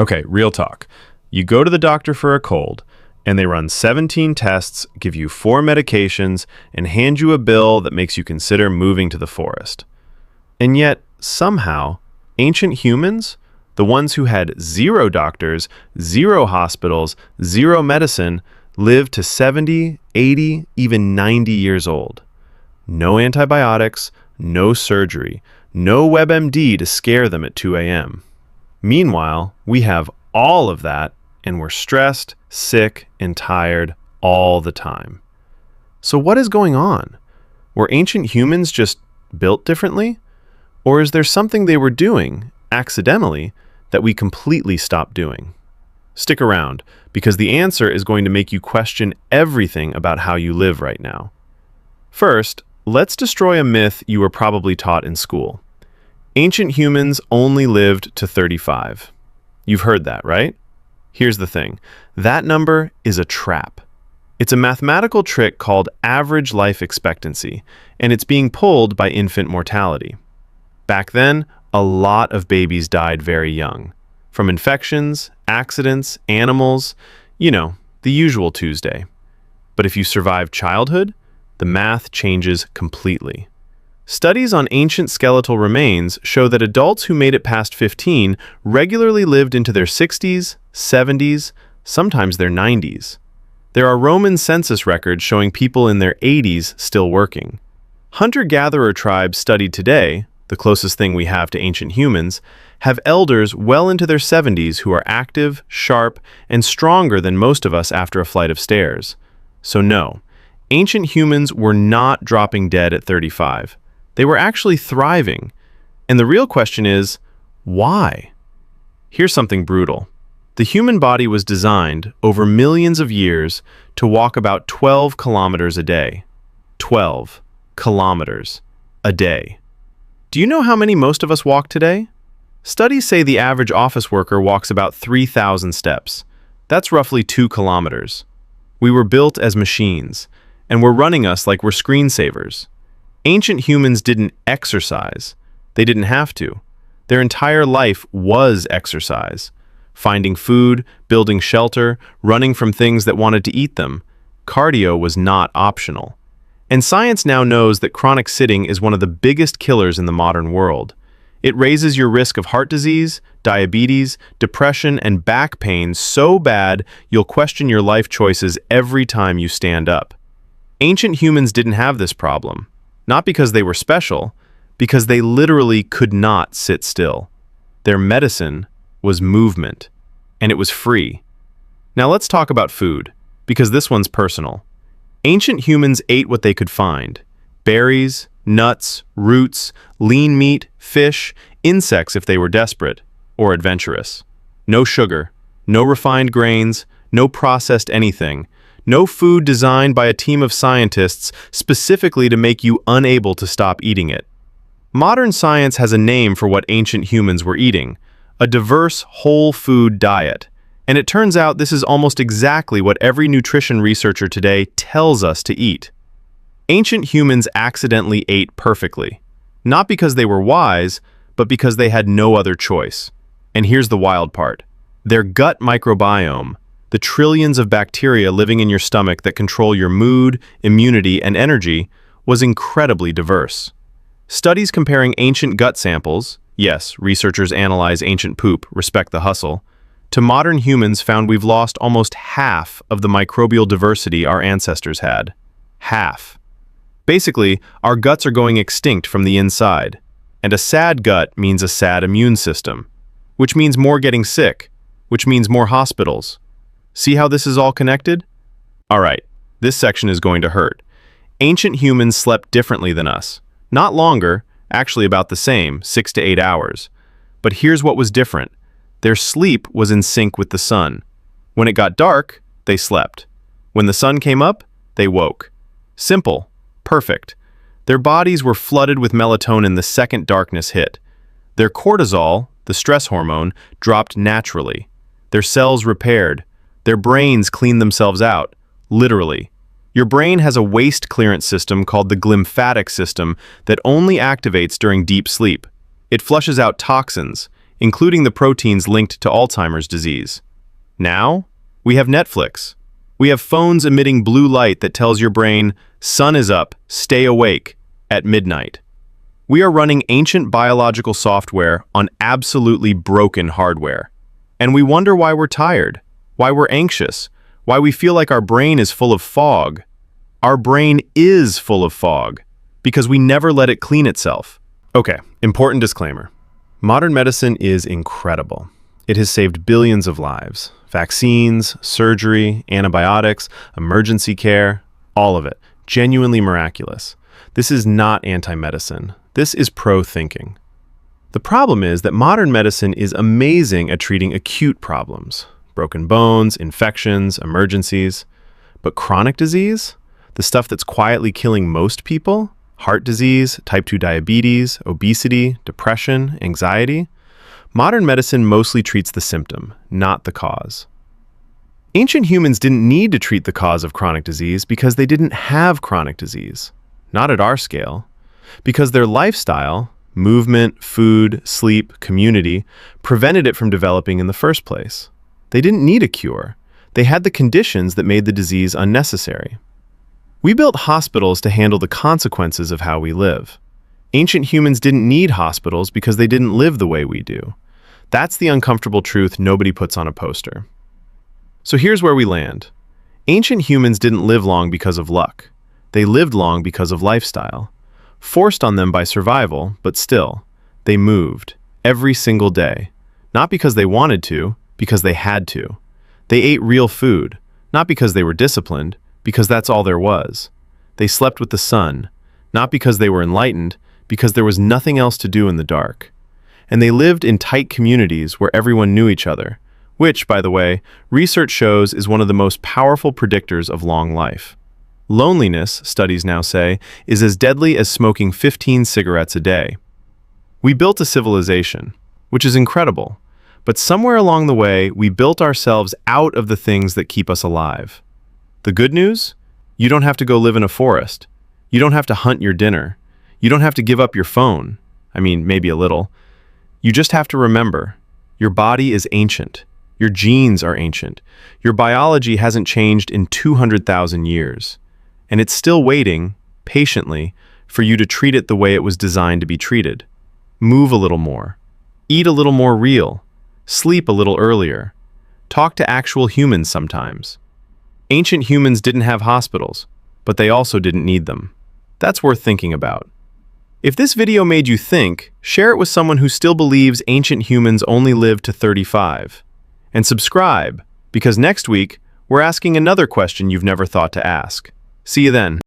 Okay, real talk. You go to the doctor for a cold, and they run 17 tests, give you 4 medications, and hand you a bill that makes you consider moving to the forest. And yet, somehow, ancient humans, the ones who had 0 doctors, 0 hospitals, 0 medicine, lived to 70, 80, even 90 years old. No antibiotics, no surgery, no WebMD to scare them at 2 a.m. Meanwhile, we have all of that, and we're stressed, sick, and tired all the time. So what is going on? Were ancient humans just built differently? Or is there something they were doing, accidentally, that we completely stopped doing? Stick around, because the answer is going to make you question everything about how you live right now. First, let's destroy a myth you were probably taught in school. Ancient humans only lived to 35. You've heard that, right? Here's the thing. That number is a trap. It's a mathematical trick called average life expectancy, and it's being pulled by infant mortality. Back then, a lot of babies died very young. From infections, accidents, animals, the usual Tuesday. But if you survive childhood, the math changes completely. Studies on ancient skeletal remains show that adults who made it past 15 regularly lived into their 60s, 70s, sometimes their 90s. There are Roman census records showing people in their 80s still working. Hunter-gatherer tribes studied today, the closest thing we have to ancient humans, have elders well into their 70s who are active, sharp, and stronger than most of us after a flight of stairs. So no, ancient humans were not dropping dead at 35. They were actually thriving. And the real question is, why? Here's something brutal. The human body was designed, over millions of years, to walk about 12 kilometers a day. 12 kilometers a day. Do you know how many most of us walk today? Studies say the average office worker walks about 3,000 steps. That's roughly 2 kilometers. We were built as machines, and we're running us like we're screensavers. Ancient humans didn't exercise. They didn't have to. Their entire life was exercise. Finding food, building shelter, running from things that wanted to eat them. Cardio was not optional. And science now knows that chronic sitting is one of the biggest killers in the modern world. It raises your risk of heart disease, diabetes, depression, and back pain so bad you'll question your life choices every time you stand up. Ancient humans didn't have this problem. Not because they were special, because they literally could not sit still. Their medicine was movement, and it was free. Now let's talk about food, because this one's personal. Ancient humans ate what they could find: berries, nuts, roots, lean meat, fish, insects if they were desperate or adventurous. No sugar, no refined grains, no processed anything. No food designed by a team of scientists specifically to make you unable to stop eating it. Modern science has a name for what ancient humans were eating: a diverse, whole food diet. And it turns out this is almost exactly what every nutrition researcher today tells us to eat. Ancient humans accidentally ate perfectly. Not because they were wise, but because they had no other choice. And here's the wild part. Their gut microbiome, the trillions of bacteria living in your stomach that control your mood, immunity, and energy, was incredibly diverse. Studies comparing ancient gut samples, yes, researchers analyze ancient poop, respect the hustle, to modern humans found we've lost almost half of the microbial diversity our ancestors had. Half. Basically, our guts are going extinct from the inside. And a sad gut means a sad immune system, which means more getting sick, which means more hospitals. See how this is all connected? All right, this section is going to hurt. Ancient humans slept differently than us. Not longer, actually about the same, 6 to 8 hours. But here's what was different. Their sleep was in sync with the sun. When it got dark, they slept. When the sun came up, they woke. Simple. Perfect. Their bodies were flooded with melatonin the second darkness hit. Their cortisol, the stress hormone, dropped naturally. Their cells repaired. Their brains cleaned themselves out, literally. Your brain has a waste clearance system called the glymphatic system that only activates during deep sleep. It flushes out toxins. including the proteins linked to Alzheimer's disease. Now, we have Netflix. We have phones emitting blue light that tells your brain, "Sun is up, stay awake," at midnight. We are running ancient biological software on absolutely broken hardware. And we wonder why we're tired, why we're anxious, why we feel like our brain is full of fog. Our brain is full of fog because we never let it clean itself. Okay, important disclaimer. Modern medicine is incredible. It has saved billions of lives. Vaccines, surgery, antibiotics, emergency care, all of it. Genuinely miraculous. This is not anti-medicine. This is pro-thinking. The problem is that modern medicine is amazing at treating acute problems. Broken bones, infections, emergencies. But chronic disease? The stuff that's quietly killing most people? Heart disease, type 2 diabetes, obesity, depression, anxiety? Modern medicine mostly treats the symptom, not the cause. Ancient humans didn't need to treat the cause of chronic disease because they didn't have chronic disease. Not at our scale. Because their lifestyle, movement, food, sleep, community, prevented it from developing in the first place. They didn't need a cure. They had the conditions that made the disease unnecessary. We built hospitals to handle the consequences of how we live. Ancient humans didn't need hospitals because they didn't live the way we do. That's the uncomfortable truth nobody puts on a poster. So here's where we land. Ancient humans didn't live long because of luck. They lived long because of lifestyle. Forced on them by survival, but still, they moved, every single day. Not because they wanted to, because they had to. They ate real food, not because they were disciplined, because that's all there was. They slept with the sun, not because they were enlightened, because there was nothing else to do in the dark. And they lived in tight communities where everyone knew each other, which, by the way, research shows is one of the most powerful predictors of long life. Loneliness, studies now say, is as deadly as smoking 15 cigarettes a day. We built a civilization, which is incredible, but somewhere along the way, we built ourselves out of the things that keep us alive. The good news? You don't have to go live in a forest. You don't have to hunt your dinner. You don't have to give up your phone. I mean, maybe a little. You just have to remember, your body is ancient. Your genes are ancient. Your biology hasn't changed in 200,000 years. And it's still waiting, patiently, for you to treat it the way it was designed to be treated. Move a little more. Eat a little more real. Sleep a little earlier. Talk to actual humans sometimes. Ancient humans didn't have hospitals, but they also didn't need them. That's worth thinking about. If this video made you think, share it with someone who still believes ancient humans only lived to 35. And subscribe, because next week, we're asking another question you've never thought to ask. See you then.